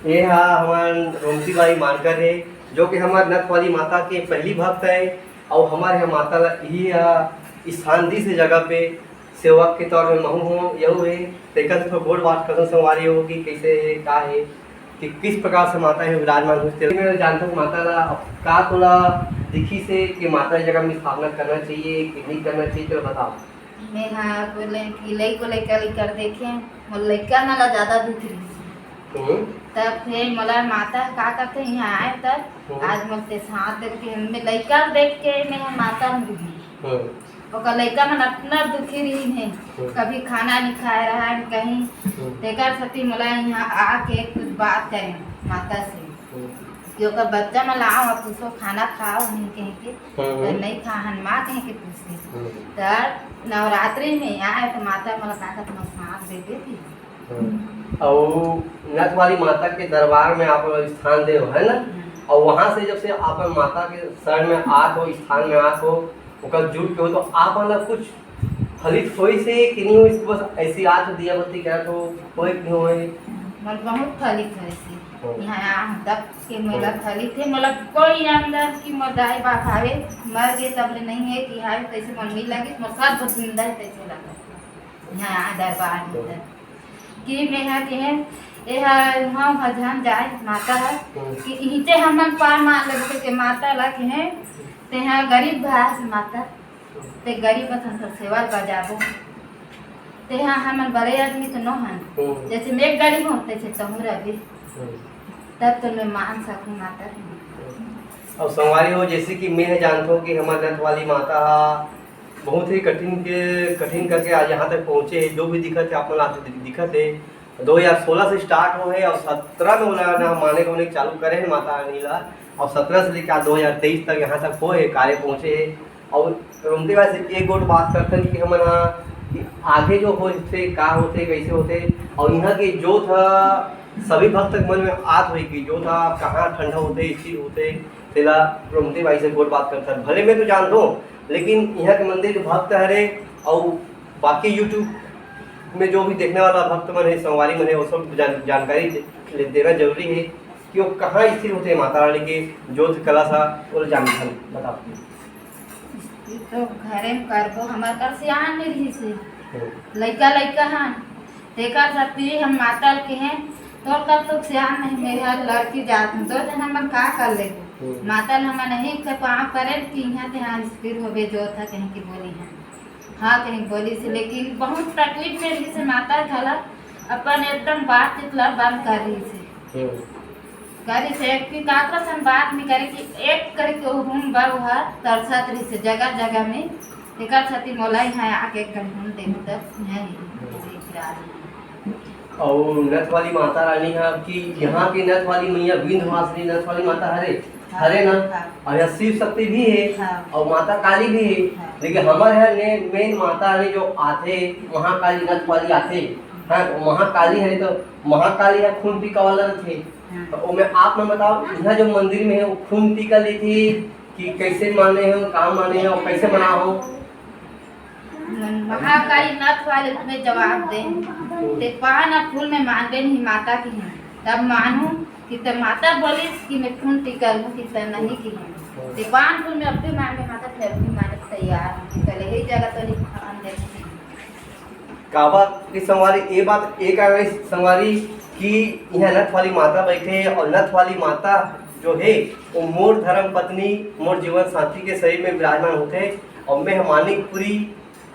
ये हमार रोमती बाई मानकर है जो कि हमार नथ वाली माता के पहली भक्त है और हमारे यहाँ माता ही स्थान दी से जगह पे सेवक के तौर में महू हो यहू है तेकर तो गोड़ बात कथन संवारी हो कि कैसे है का है कि किस प्रकार से माता है विराजमान होते मैं जानता हूँ माता ला का तोला दिखी से कि माता की जगह में स्थापना करना चाहिए कि नहीं करना चाहिए तो बताओ। मैं हाँ बोले कि लई को लइका लेकर देखे मोर लइका नाला ज़्यादा दुख रही तब फिर मोला माता का करते यहाँ आए तब आज मोलते साथ देख के मैं लइका देख के मैं माता में दुखी और लइका मन अपना दुखी रही है कभी खाना नहीं खा रहा है कहीं तेकर सती मोला यहाँ आके कुछ बात करें माता से क्योंकि बच्चा में लाओ अब तुझको खाना खाओ नहीं कहीं के तो नहीं खा माँ कहीं के पूछते तब नवरात्रि में आए तो माता मला ताकत में साथ देती थी और नथ वाली माता के दरबार में आप स्थान दे हो है ना और वहाँ से जब से आप माता के शरण में आत हो स्थान में आत हो उनका जुड़ के हो तो आप मतलब कुछ फलित होई से कि नहीं हो इसको बस ऐसी आत दिया बत्ती क्या तो कोई नहीं होए मल बहुत फलित है से यहाँ तब के मेला फलित है मतलब कोई अंदर की मदाई बात आवे मर गए तब ले नहीं है कि हाय कैसे मन नहीं लगे मोर साथ बहुत जिंदा है कैसे लगा यहाँ दरबार में कि मैं यहाँ के हैं ये वहाँ भजन जाए माता है कि इते हमन पार मान ले के माता ला के हैं ते यहाँ गरीब भाई से माता ते गरीब बसन सब सेवा कर जाबो ते यहाँ हमन बड़े आदमी तो न हन जैसे मैं गरीब होते थे तमुरा भी तब तो मैं मान सकूँ माता और संवारी हो जैसे कि मैं जानता हूँ कि हमारे नथ वाली माता बहुत ही कठिन करके आज यहाँ तक पहुँचे है जो भी दिक्कत है आप दिक्कत है 2016 से स्टार्ट हो है और 17 में ना माने को उन्हें चालू करे है माता नीला और 17 से लेकर 2023 तक यहाँ तक हो है कार्य पहुँचे है और रोमती बाई से एक गोट बात करते हैं कि हमारा आगे जो होते का होते कैसे होते और यहाँ के जो था सभी भक्त मन में आत हुई कि जो था कहाँ ठंडा होते स्थिर होते तेला रोमती बाई से गोट बात करता है भले मैं तो जानता हूँ लेकिन यहाँ के मंदिर के भक्त हरे और बाकी यूट्यूब में जो भी देखने वाला भक्त मन है संवारी मन है वो सब जानकारी देना जरूरी है कि वो कहाँ स्थिर होते हैं माता रानी के ज्योत कला सा और जानकारी बताओ। तो घरे में करबो हमार कर से आन नहीं रही से लइका लइका हां तेकर सती हम माता के हैं तो कब तक से आन नहीं मेरा लड़की जात हूं तो हमन का कर ले माता हम नहीं के पाप करे कि यहाँ ध्यान स्थिर होवे जो था कहीं की बोली है हाँ कहीं बोली से लेकिन बहुत तकलीफ में रही से माता खला अपन एकदम बातचीत ला बंद कर रही से करी से कि काकरा सन बात नहीं करे कि एक करके हम बाबा तरसत रही से जगह जगह में तेकर छती मोला यहाँ आके एक घंटे दे तक नहीं और नथ वाली माता रानी है आपकी यहाँ की नथ वाली मैया विंध्यवासिनी नथ वाली माता हरे हरे ना और यहाँ शिव शक्ति भी है और माता काली भी है लेकिन हमारे यहाँ मेन माता रानी जो आते महाकाली नथ वाली आते हाँ महाकाली है तो महाकाली है खून टीका वाला थे तो मैं आप में बताओ यहाँ जो मंदिर में है वो खून टीका ली थी कि कैसे माने हो काम माने हो कैसे मना हो महाकाली नथ वाले में जवाब दे ते पान फूल में मान गए नहीं माता की है तब मानू कि तब माता बोली कि मैं खून टीका लूँ कि तब नहीं की है ते पान फूल में अब भी मान गए माता फिर भी माने तैयार चले यही जगह तो नहीं काबा की संवारी ये बात एक आ गई संवारी कि यहाँ नथ वाली माता बैठे और नथ वाली माता जो है वो मोर धर्म पत्नी मोर जीवन साथी के शरीर में विराजमान होते और मैं मानिकपुरी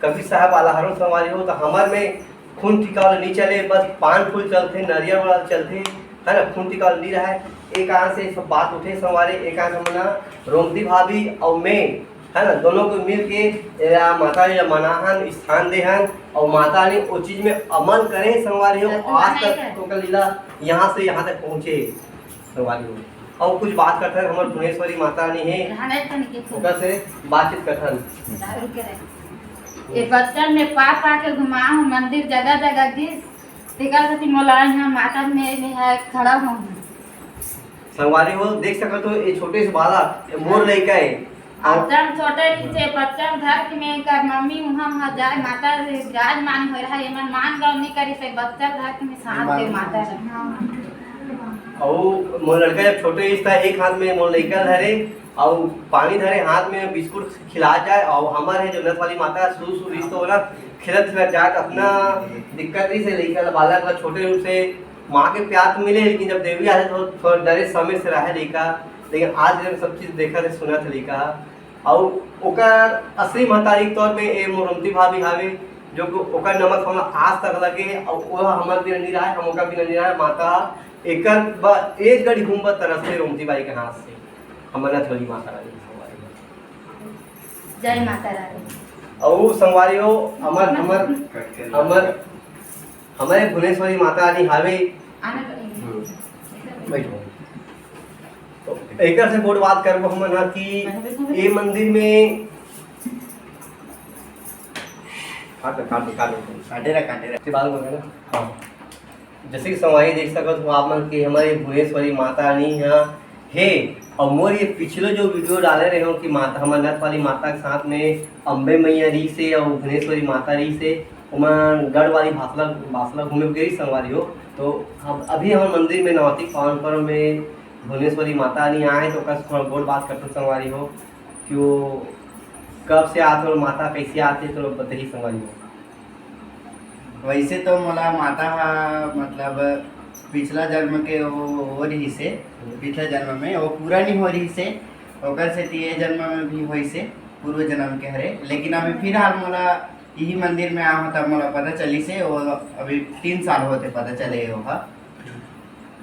कबीर साहब वाला हरों संवारी हो तो हमारे में खून टीका वाला नहीं चले बस पान फूल चलते नारियल वाला चलते है ना खून टीका वाला नहीं रहा है एक आन से सब बात उठे संवारे एक आन से मना रोमती भाभी और मैं है ना दोनों को मिल के माता ने मनाहन स्थान देहन और माता ने वो चीज में अमल करे संवारी हो आज तक तो लीला यहाँ से यहाँ तक पहुँचे संवारी हो और कुछ बात करते हैं हमारे भुवनेश्वरी माता ने है से बातचीत करते ये बच्चन में पाप आके घुमाऊं मंदिर जगह जगह गिर तेकर सती मोला यहाँ माता में है खड़ा हूँ संगवारी हो देख सकते हो ये छोटे से बालक मोर लड़का है आश्रम छोटे से बच्चन धर में कर मम्मी वहाँ जाए माता विराजमान हो रहा है मन मान गौ नहीं करी से बच्चा धर में साथ के माता और मोर लड़का जब छोटे ही था एक हाथ में मोर लड़का धरे और पानी धरे हाथ में बिस्कुट खिला जाए और हमारे जो नथ वाली माता शुरू शुरू रिश्तो हो ना खिलत खिलत जाए अपना दिक्कत ही से लड़का बालक का छोटे रूप से माँ के प्यार तो मिले, लेकिन जब देवी आए तो थोड़ा डरे समय से रहे लड़का, लेकिन आज जब सब चीज़ देखा थे सुना था लड़का और ओकर असली महतारी के तौर पे ए मोरमती भाभी हावे जो ओकर नमक हमरा आज तक लगे और वो हमार भी नहीं रहा हम ओका भी नहीं रहा माता एक घड़ी घूम तरफ से रोमती बाई के हाथ से हमारा थोड़ी माता रानी जय माता रानी और संगवारी हो अमर अमर अमर हमारे भुवनेश्वरी माता रानी हावे बैठो तो एक से बोर्ड बात करबो हम ना कि ये मंदिर में काटे बाल बोले ना हाँ जैसे कि संगवारी देख सकते हो आप मन कि हमारे भुवनेश्वरी माता रानी यहाँ है और मोर ये पिछले जो वीडियो डाले रहे हो कि माता हमारे नथ वाली माता के साथ में अम्बे मैया री से और भुवनेश्वरी माता री से उमन गढ़ वाली भासला घूमे गई संगवारी हो तो हम अभी हमारे मंदिर में नवतिक पावन पर्व में भुवनेश्वरी माता रानी आए तो कस थोड़ा बहुत बात करते संगवारी हो क्यों कब से आते और माता कैसे आते तो बताइए संगवारी हो। वैसे तो मोला माता मतलब पिछला जन्म के हो रही से पिछला जन्म में वो पूरा नहीं हो रही से ओकर से ये जन्म में भी होई से पूर्व जन्म के हरे, लेकिन अभी फिलहाल मोला यही मंदिर में आया तब मोला पता चली से वो अभी 3 साल होते पता चले होगा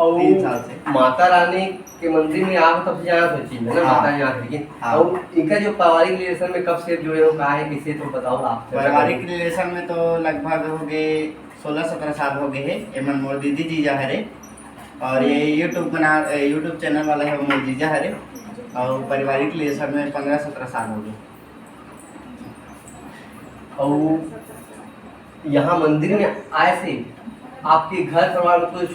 और 3 साल से माता रानी के मंदिर में आप तब से जाना सोची है ना हाँ। माता रानी यहाँ लेकिन हाँ। और इनका जो पारिवारिक रिलेशन में कब से जुड़े हो कहा है किसे तो बताओ आप पारिवारिक रिलेशन में तो लगभग हो गए 16-17 साल हो गए है। एमन मोर दीदी जीजा हरे और ये यूट्यूब चैनल वाला है मोर जीजा हरे और पारिवारिक रिलेशन में 15-17 साल हो गए। और यहाँ मंदिर में आए से आपके घर परिवार में कुछ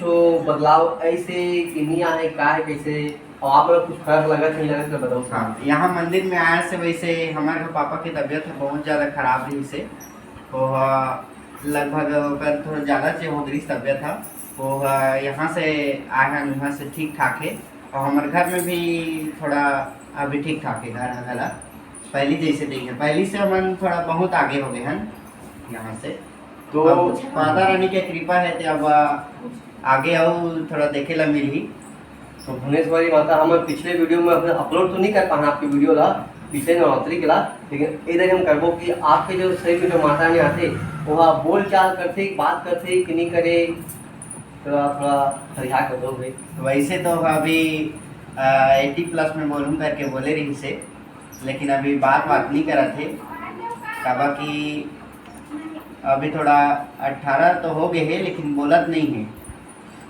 बदलाव ऐसे कि नहीं आए का है कैसे और आप लोग कुछ फर्क लगा नहीं लगा तो बताओ। हाँ यहाँ मंदिर में आए से वैसे हमारे पापा की तबीयत बहुत ज़्यादा खराब रही से वो लगभग थोड़ा ज़्यादा से हो गई तबीयत था वो यहाँ से आए हैं वहाँ से ठीक ठाक है और हमारे घर में भी थोड़ा अभी ठीक ठाक है घर हला पहली जैसे देखे पहली से हम थोड़ा बहुत आगे हो गए हैं यहाँ से तो माता रानी की कृपा है तो अब आगे और थोड़ा देखे ला मिली। तो भुवनेश्वरी माता हम पिछले वीडियो में अपने अपलोड तो नहीं कर पाए आपकी वीडियो ला पिछले नवरात्रि के ला, लेकिन इधर हम करबो कि आपके जो सही में जो माता रानी आते वह बोल चाल करते बात करते कि नहीं करे थोड़ा थोड़ा हरिया कर दो भाई। वैसे तो अभी 80+ में बोलूँ करके बोले रही से, लेकिन अभी बात नहीं करा थे कबा कि अभी थोड़ा 18 तो हो गए हैं लेकिन बोलत नहीं है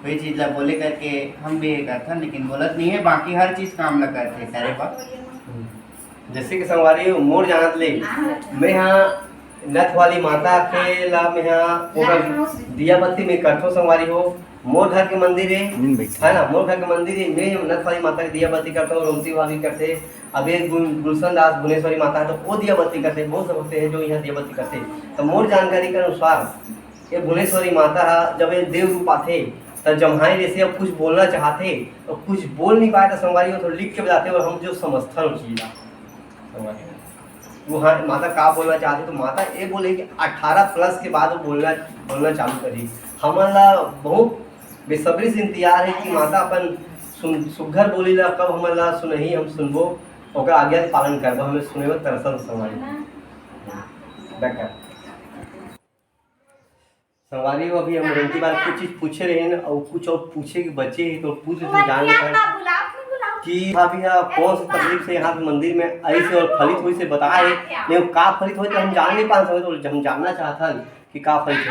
वही चीज़ ला बोले करके हम भी ये करते लेकिन बोलत नहीं है, बाकी हर चीज़ काम ल करते करे पर जैसे कि संगवारी मोर जानत ले मैं यहाँ नथ वाली माता के ला मैं यहाँ दिया बत्ती में करतो संगवारी हो मोर घर के मंदिर है ना मोर घर के मंदिर है मैं नथ वाली माता की दिया बत्ती करता हूँ रोमती भाभी करते अभी गुलशन दास भुवनेश्वरी माता है तो वो दिया बत्ती करते बहुत से होते हैं जो यहाँ दिया बत्ती करते तो मोर जानकारी के अनुसार ये भुवनेश्वरी माता जब ये देव रूप आते तो जम्हाई जैसे अब कुछ बोलना चाहते तो कुछ बोल नहीं पाए तो संगवारी तो लिख के बताते और हम जो समझता हूँ चीज़ वो हाँ माता का बोलना चाहते तो माता ये बोले कि 18+ के बाद वो बोलना चालू करी। हमारा बहुत बेसब्री से इंतजार है कि माता अपन सुघर बोली ला कब हमारा सुनही हम सुनबो ओकर आज्ञा पालन करबो हमें सुनेबो तरसल संगवारी संगवारी हो अभी हम रंती बार कुछ चीज पूछे रहे हैं और कुछ और पूछे कि बच्चे हैं तो पूछ तो जान नहीं पाए कि भाभी कौन सी तकलीफ से यहाँ पे मंदिर में ऐसे और फलित हुई से बताए लेकिन का फलित हुई तो हम जान नहीं पा सकते तो हम जानना चाहता कि का फलित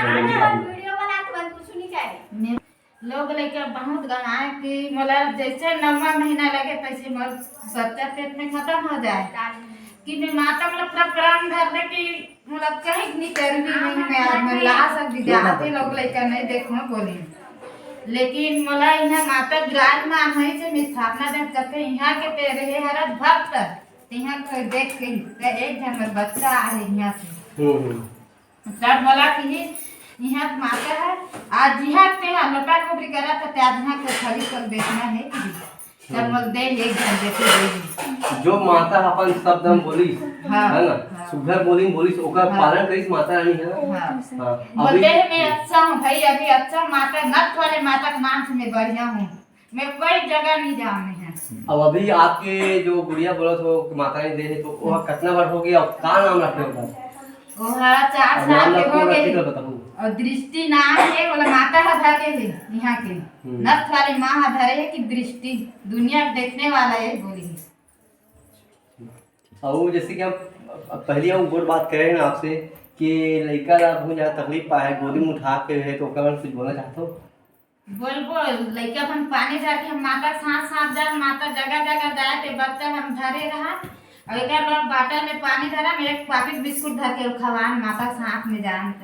हुई लोग लेके बहुत गनाए कि मतलब जैसे 9वां महीना लगे तैसे मोर बच्चा पेट में खत्म हो जाए कि मैं माता मतलब पूरा प्राण धरने की मतलब कहीं नहीं कर भी नहीं मैं ला सब विद्यार्थी लोग लेकर नहीं देखो बोले लेकिन मोला यहाँ माता विराजमान है से मैं स्थापना जब करके यहाँ के तेरे हरत भक्त तिहाँ तो देख के ते एक जन मेरे बच्चा आहे यहाँ से हम्म। तब बोला कि यहाँ माता है आज यहाँ पे हम लोटा कोबरी करा था त्याज यहाँ के खरी कर देखना है तब बोल दे एक जन देते दे जो माता अपन शब्द हम बोली हाँ, है ना, हाँ। सुघर बोली बोली ओकर हाँ। पालन करिस माता रानी है ना। हाँ। हाँ, बोलते अभी हैं मैं अच्छा हूँ भाई, अभी अच्छा माता नथ वाले माता के नाम से मैं बढ़िया हूँ, मैं कोई जगह नहीं जाने हैं। अब अभी आपके जो गुड़िया बोला तो माता रानी दे है तो वह कितना बार हो गया और का नाम रखे होगा? वो हरा 4 अब साल नाम के हो रखे गए तो बताऊं। और दृष्टि नाम है बोला माता हधा के है यहाँ के नथ वाले माँ हधारे है कि दृष्टि दुनिया देखने वाला है बोली। और जैसे कि हम पहले हम गुड बात करें ना आपसे कि लड़का ला बहुत ज़्यादा तकलीफ पाया है, गोदी में उठा के है तो ओकर बारे में कुछ बोलना चाहते हो? बोल लड़का हम पानी भर के हम माता साथ जाए माता जगह जगह जाए ते बच्चा हम धरे रहा और एक बार बाटल में पानी धरा मैं एक पैकेट बिस्कुट धर के खवान माता साथ में जान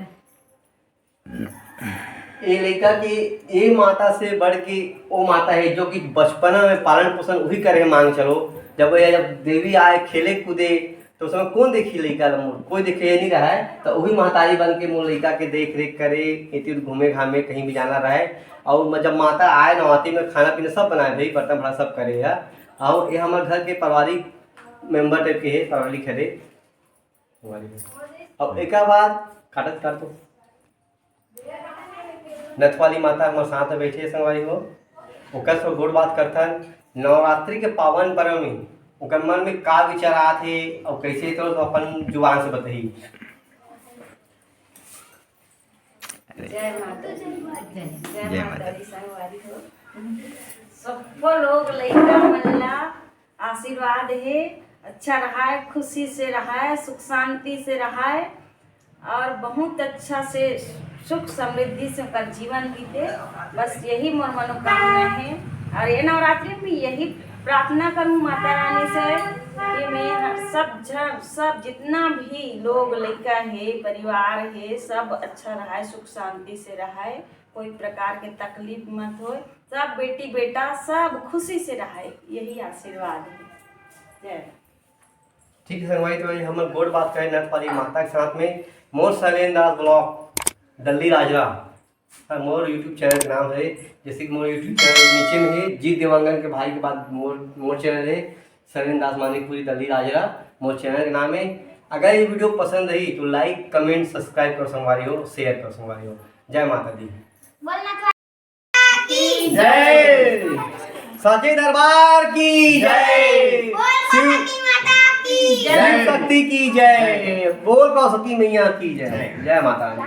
ये लड़का की ये माता से बढ़ के वो माता है जो कि बचपना में पालन पोषण वही करे मांग चलो। जब देवी आए खेले कूदे तो उसमें कौन देखी लड़का मोर कोई देखे नहीं रहा है तो वही महतारी बन के मोर लड़का के देख रेख करे इति घूमे घामे कहीं भी जाना रहे। और जब माता आए नवाती में खाना पीना सब बनाए भाई बर्तन भाड़ा सब करे है। और ये हमारे घर के पारिवारिक मेंबर टाइप के है पारिवारिक है। अब एक बाद काटत काट दो नथ वाली माता हमारे साथ बैठे संगवारी हो ओकर से गोड़ बात करथन नवरात्रि के पावन पर्व में ओकर मन में का विचार आते और कैसे तो अपन जुबान से बताई। जय माता दी। जय जय माता दी संगवारी हो सबको लोग लइका मन ला आशीर्वाद है अच्छा रहा है खुशी से रहा है सुख शांति से रहा है और बहुत अच्छा से सुख समृद्धि से उनका जीवन बीते बस यही मोर मनोकामना है। और ये नवरात्रि में यही प्रार्थना करूँ माता रानी से कि मैं सब जितना भी लोग लड़का है परिवार है सब अच्छा रहा है सुख शांति से रहा है कोई प्रकार के तकलीफ मत हो सब बेटी बेटा सब खुशी से रहा है यही आशीर्वाद है। जय। ठीक है संगवारी तो हम गोड़ बात करें नथ वाली माता के साथ में मोर शैलेंद्र दास ब्लॉग दल्ली राजरा मोर यूट्यूब चैनल का नाम है। जैसे कि मोर यूट्यूब चैनल नीचे में है जीत देवांगन के भाई के बाद मोर चैनल है शैलेंद्र दास मानिकपुरी दल्ली राजरा मोर चैनल का नाम है। अगर ये वीडियो पसंद रही तो लाइक कमेंट सब्सक्राइब करो संगवारी हो शेयर करो संगवारी हो। जय माता दी जय साचे दरबार की जय शिव शक्ति की जय बोल पाओ सती मैया की जय। जय माता दी।